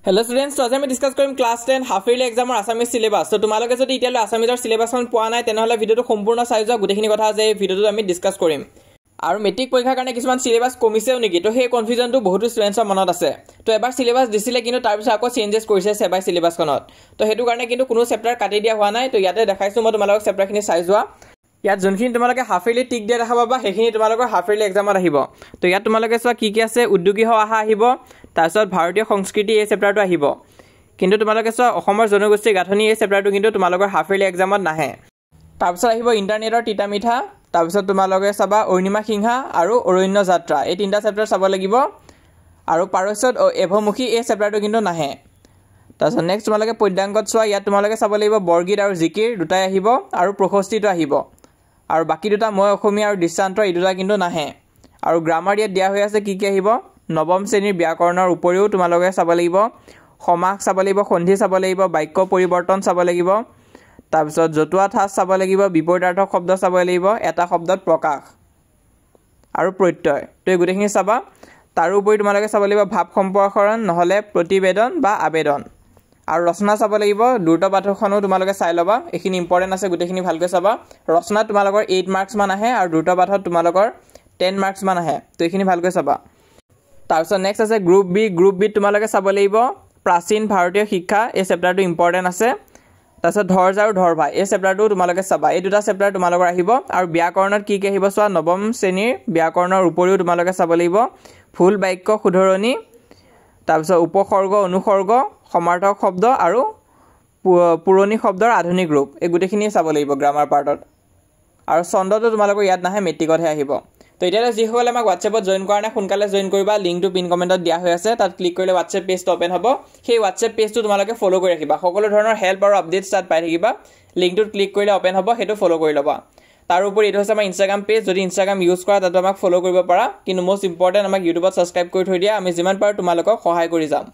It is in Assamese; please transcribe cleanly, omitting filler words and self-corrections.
Hello students, today we discuss koriম class 10 half yearly exam or Assamese syllabus. So তোমালোকে যদি ইতিয়ালৈ Assamese syllabus খন পোৱা নাই তেনেহলে ভিডিওটো সম্পূৰ্ণ চাই যোৱা গুটেখিনি কথা আছে এই ভিডিওটো আমি ডিসকাস কৰিম। আৰু মেট্ৰিক পৰীক্ষাৰ কাৰণে কিছুমান সিলেবাস কমিছেও নেকি তো সেই কনফিউজনটো বহুত স্টুডেন্টছৰ মনত আছে। তো এবাৰ সিলেবাস দিছিলে কিন্তু তাৰ পিছত আকৌ চেঞ্জেস কৰিছে সেবাই সিলেবাসখনত। তো হেতু কাৰণে কিন্তু কোনো চেপ্টাৰ কাটি দিয়া হোৱা নাই। তো ইয়াতে দেখাইছো মই তোমালোকক চেপ্টাৰখিনি চাই যোৱা। ইয়াত যোনখিনি তোমালোকে হাফ ইয়াৰলি টিক দিয়া দেখা পাবা সেইখিনি তোমালোকৰ হাফ ইয়াৰলি এক্সামত আহিব। তো ইয়াত তোমালোকে চোৱা কি আছে উদ্যোগী অহা আহিব তাৰপিছত ভাৰতীয় সংস্কৃতি এই চেপ্টাৰটো আহিব। কিন্তু তোমালোকে চোৱা অসমৰ জনগোষ্ঠী গাঁথনি এই চেপ্টাৰটো কিন্তু তোমালোকৰ হাফ ইয়াৰলি এক্সামত নাহে। তাৰপিছত আহিব ইন্টাৰনেটৰ তিতা মিঠা তাৰপিছত তোমালোকে চাবা অৰ্ণিমা সিংহা আৰু অৰণ্য যাত্ৰা এই তিনটা চেপ্টাৰ চাব লাগিব। আৰু পাৰস্যত এভমুখী এই চেপ্টাৰটো কিন্তু নাহে। তাৰপিছত নেক্সট তোমালোকে পদ্যাংকত চোৱা ইয়াত তোমালোকে চাব লাগিব বৰগীত আৰু জিকিৰ দুটাই আহিব আৰু প্ৰশস্তিটো আহিব। আৰু বাকি দুটা মই অসমীয়া আৰু দৃষ্টান্ত এই দুটা কিন্তু নাহে। আৰু গ্ৰামাৰ ইয়াত দিয়া হৈ আছে কি আহিব নৱম শ্ৰেণীৰ ব্যাকৰণৰ উপৰিও তোমালোকে চাব লাগিব সমাস চাব লাগিব সন্ধি চাব লাগিব বাক্য পৰিৱৰ্তন চাব লাগিব তাৰপিছত জতুৱা ঠাঁচ চাব লাগিব বিপৰীতাৰ্থক শব্দ চাব লাগিব এটা শব্দত প্ৰকাশ আৰু প্ৰত্যয় তো এই গুটেখিনি চাবা। তাৰ উপৰি তোমালোকে চাব লাগিব ভাৱ সম্প্ৰসাৰণ নহলে প্ৰতিবেদন বা আবেদন আৰু ৰচনা চাব লাগিব দ্ৰুতপাঠখনো তোমালোকে চাই লবা এইখিনি ইম্পৰ্টেন্ট আছে গুটেখিনি ভালকৈ চাবা। ৰচনা তোমালোকৰ 8 মাৰ্কস মান আহে আৰু দ্ৰুতপাঠত তোমালোকৰ 10 মাৰ্কস মান আহে তো এইখিনি ভালকৈ চাবা। তাৰপিছত নেক্সট আছে গ্ৰুপ বি তোমালোকে চাব লাগিব প্ৰাচীন ভাৰতীয় শিক্ষা এই চেপ্টাৰটো ইম্পৰ্টেন্ট আছে। তাৰপিছত ধৰ্জ আৰু ধৰ্ভা এই চেপ্টাৰটো তোমালোকে চাবা এই দুটা চেপ্টাৰ তোমালোকৰ আহিব। আৰু ব্যাকৰণত কি আহিব চোৱা নৱম শ্ৰেণীৰ ব্যাকৰণৰ উপৰিও তোমালোকে চাব লাগিব ফুল বাক্য শুধৰণি তাৰপিছত উপসৰ্গ অনুসৰ্গ সমাৰ্থক শব্দ আৰু পুৰণি শব্দৰ আধুনিক ৰূপ এই গুটেখিনি চাব লাগিব গ্ৰামাৰ পাৰ্টত। আৰু ছন্দটো তোমালোকৰ ইয়াত নাহে মেট্ৰিকতহে আহিব। তো এতিয়ালৈ যিসকলে আমাক হোৱাটছএপত জইন কৰা নাই সোনকালে জইন কৰিবা লিংকটো পিন কমেণ্টত দিয়া হৈ আছে তাত ক্লিক কৰিলে হোৱাটছএপ পেজটো ওপেন হ'ব। সেই হোৱাটছএপ পেজটো তোমালোকে ফলো কৰি ৰাখিবা সকলো ধৰণৰ হেল্প আৰু আপডেটছ তাত পাই থাকিবা। লিংকটোত ক্লিক কৰিলে ওপেন হ'ব সেইটো ফলো কৰি ল'বা। তাৰ উপৰি এইটো হৈছে আমাৰ ইনষ্টাগ্ৰাম পেজ যদি ইনষ্টাগ্ৰাম ইউজ কৰা তাতো আমাক ফলো কৰিব পাৰা কিন্তু মোষ্ট ইম্পৰ্টেণ্ট আমাক ইউটিউবত ছাবস্ক্ৰাইব কৰি থৈ দিয়া আমি যিমান পাৰো তোমালোকক সহায় কৰি যাম।